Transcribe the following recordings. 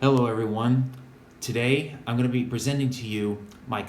Hello everyone. Today I'm going to be presenting to you my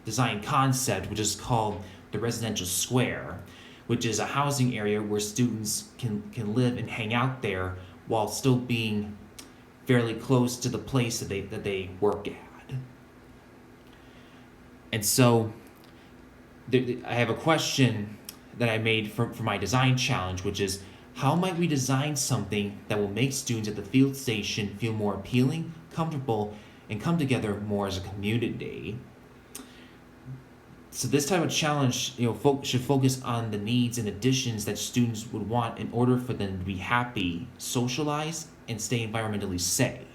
design concept, which is called the residential square, which is a housing area where students can live and hang out there while still being fairly close to the place that they work at. And so I have a question that I made for my design challenge, which is how might we design something that will make students at the field station feel more appealing, comfortable, and come together more as a community? So this type of challenge, should focus on the needs and additions that students would want in order for them to be happy, socialize, and stay environmentally safe.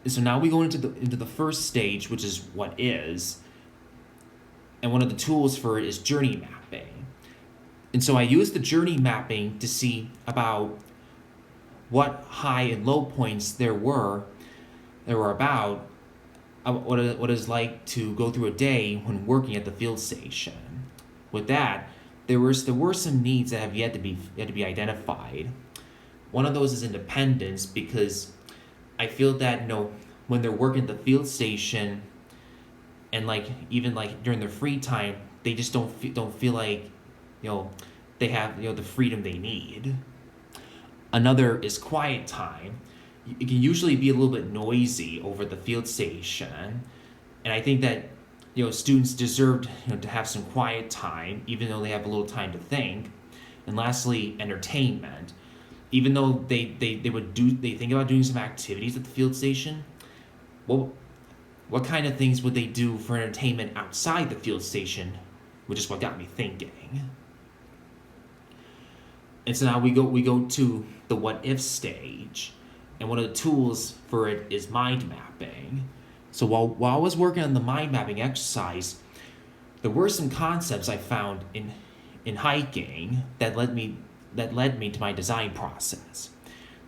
And so now we go into the first stage, which is what is, and one of the tools for it is journey mapping. And so I used the journey mapping to see about what high and low points there were about what it is like to go through a day when working at the field station. With that, there were some needs that have yet to be identified. One of those is independence, because I feel that when they're working at the field station and even during their free time, they just don't feel like they have the freedom they need. Another is quiet time. It can usually be a little bit noisy over the field station, and I think that students deserve to have some quiet time, even though they have a little time to think. And lastly, entertainment. Even though they think about doing some activities at the field station, what kind of things would they do for entertainment outside the field station, which is what got me thinking. And so now we go to the what if stage, and one of the tools for it is mind mapping. So while I was working on the mind mapping exercise, there were some concepts I found in hiking that led me to my design process.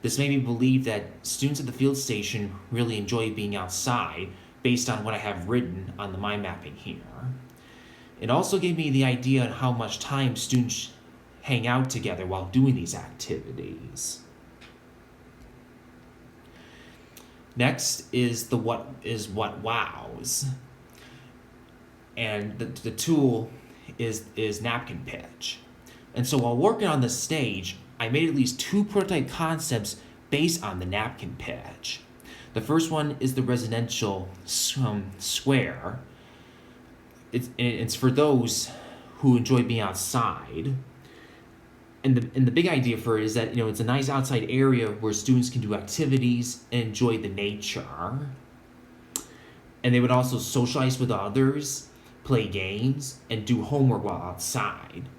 This made me believe that students at the field station really enjoy being outside based on what I have written on the mind mapping here. It also gave me the idea on how much time students hang out together while doing these activities. Next is what wows. And the tool is napkin pitch. And so while working on this stage, I made at least 2 prototype concepts based on the napkin pitch. The first one is the residential square. It's for those who enjoy being outside. And the big idea for it is that it's a nice outside area where students can do activities and enjoy the nature. And they would also socialize with others, play games, and do homework while outside.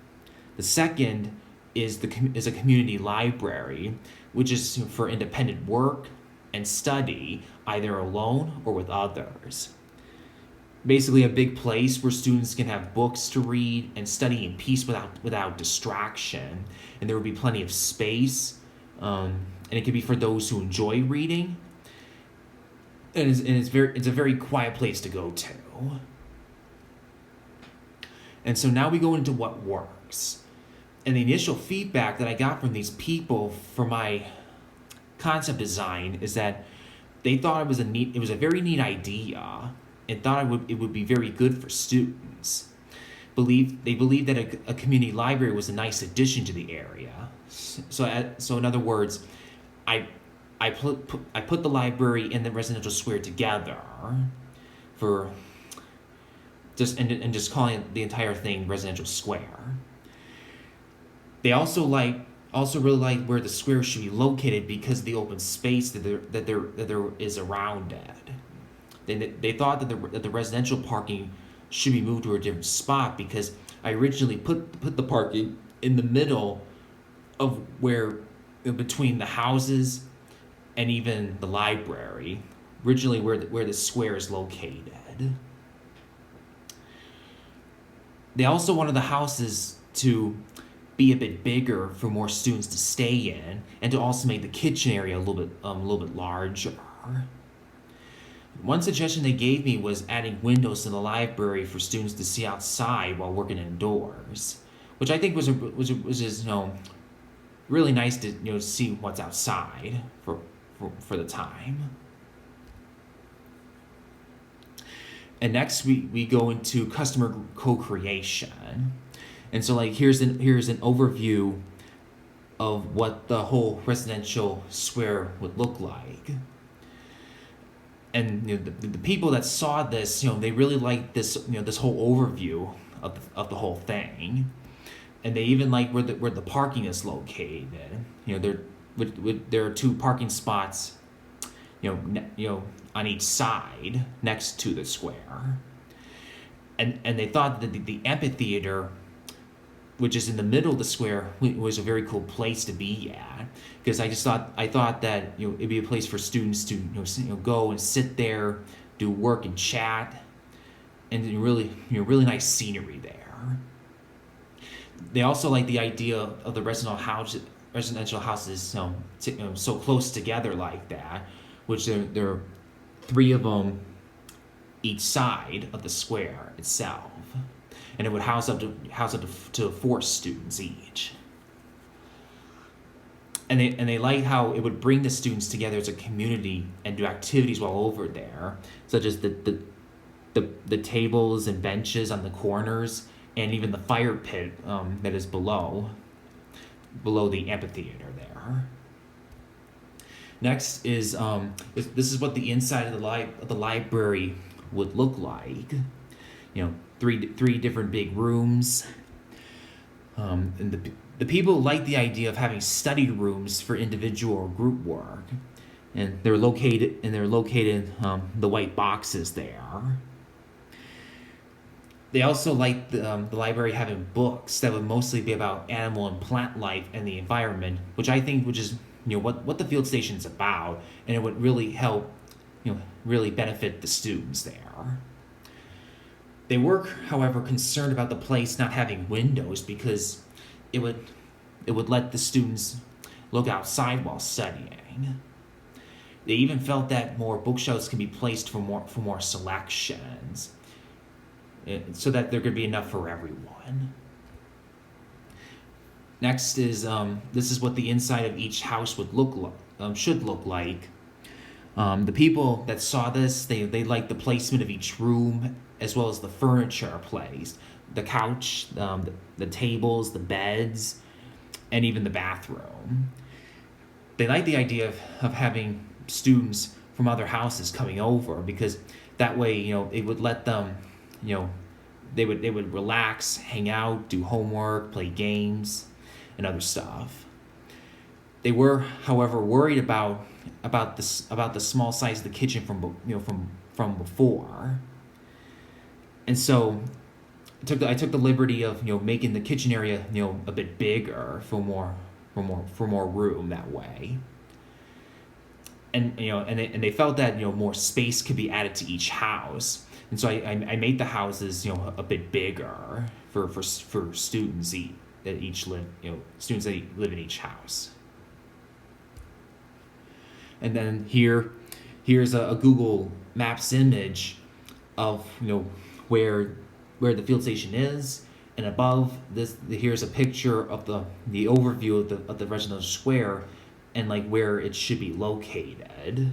The second is a community library, which is for independent work and study, either alone or with others. Basically a big place where students can have books to read and study in peace without distraction. And there would be plenty of space, and it could be for those who enjoy reading. And it's a very quiet place to go to. And so now we go into what works. And the initial feedback that I got from these people for my concept design is that they thought it was a very neat idea, and thought it would be very good for students. They believed that a community library was a nice addition to the area. So in other words, I put the library and the residential square together for just calling the entire thing residential square. They also really like where the square should be located because of the open space that there is around it. They thought that the residential parking should be moved to a different spot because I originally put the parking in the middle of between the houses and even the library, originally where the square is located. They also wanted the houses to be a bit bigger for more students to stay in, and to also make the kitchen area a little bit larger. One suggestion they gave me was adding windows to the library for students to see outside while working indoors, which I think was really nice to see what's outside for the time. And next we go into customer co-creation. And so like here's an overview of what the whole residential square would look like. And the people that saw this, they really liked this, this whole overview of the whole thing. And they even like where the parking is located. There are 2 parking spots, on each side next to the square. And they thought that the amphitheater, which is in the middle of the square, was a very cool place to be at, because I thought that it'd be a place for students to go and sit there, do work and chat, and really really nice scenery there. They also like the idea of the residential houses so close together like that, which there are 3 of them each side of the square itself, and it would house up to 4 students each. And they like how it would bring the students together as a community and do activities while over there, such as the tables and benches on the corners, and even the fire pit that is below the amphitheater there. Next is this is what the inside of the library would look like. 3 different big rooms. And the people like the idea of having study rooms for individual or group work, and they're located the white boxes there. They also like the library having books that would mostly be about animal and plant life and the environment, which is what the field station is about, and it would really help really benefit the students there. They were, however, concerned about the place not having windows, because it would let the students look outside while studying. They even felt that more bookshelves can be placed for more selections, so that there could be enough for everyone. Next is this is what the inside of each house would should look like. The people that saw this, they liked the placement of each room, as well as the furniture placed, the couch, the tables, the beds, and even the bathroom. They liked the idea of having students from other houses coming over, because that way it would let them they would relax, hang out, do homework, play games, and other stuff. They were, however, worried about the small size of the kitchen from before, and so I took the liberty of making the kitchen area a bit bigger for more room that way. And they felt that more space could be added to each house, and so I made the houses a bit bigger for students that live in each house. And then here's a Google Maps image of where the field station is, and above this here's a picture of the overview of the residential square, and like where it should be located.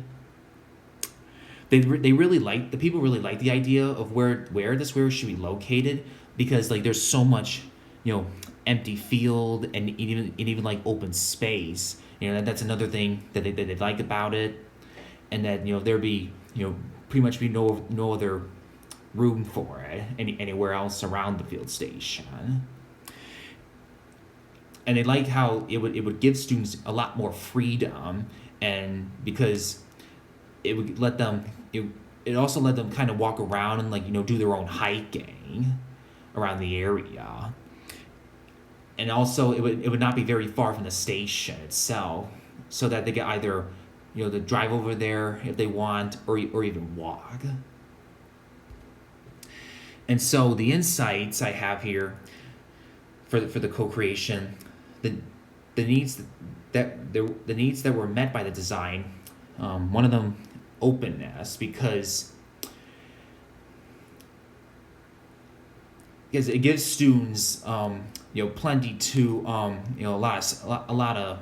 The people really like the idea of where the square should be located, because like there's so much empty field and even like open space. That's another thing that they like about it, and that there'd be pretty much be no other room for it anywhere else around the field station. And they like how it would give students a lot more freedom, and because it would let them it also let them kind of walk around and do their own hiking around the area. And also it would not be very far from the station itself, so that they could either to drive over there if they want, or even walk. And so the insights I have here for the co-creation, the needs that were met by the design, one of them, openness, because because it gives students plenty to a lot of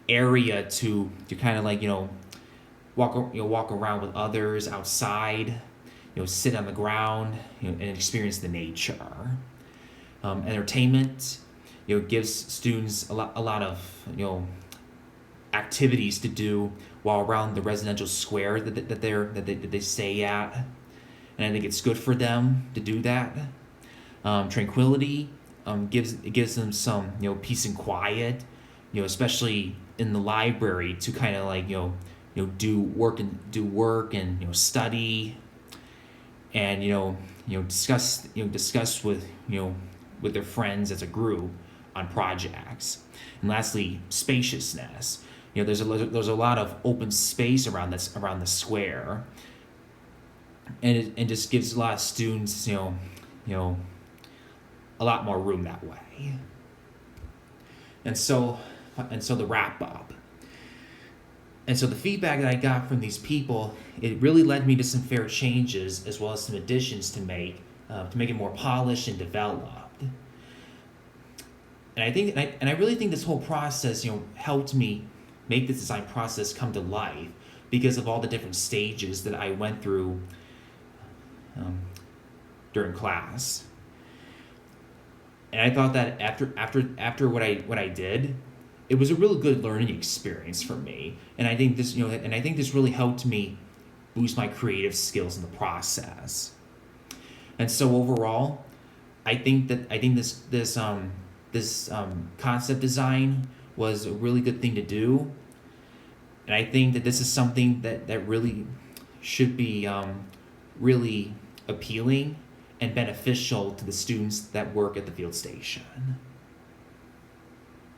area to kind of like walk around with others outside, sit on the ground, and experience the nature. Entertainment, gives students a lot of activities to do while around the residential square that they stay at, and I think it's good for them to do that. Tranquility, gives them some peace and quiet, especially in the library to kind of like do work and study, and discuss with their friends as a group on projects. And lastly, spaciousness. There's a lot of open space around the square, and it just gives a lot of students a lot more room that way. And so the wrap up. And so the feedback that I got from these people, it really led me to some fair changes as well as some additions to make it more polished and developed. And I really think this whole process, helped me make this design process come to life because of all the different stages that I went through during class. And I thought that after what I did, it was a really good learning experience for me. And I think this really helped me boost my creative skills in the process. And so overall, I think this concept design was a really good thing to do. And I think that this is something that really should be really appealing and beneficial to the students that work at the field station.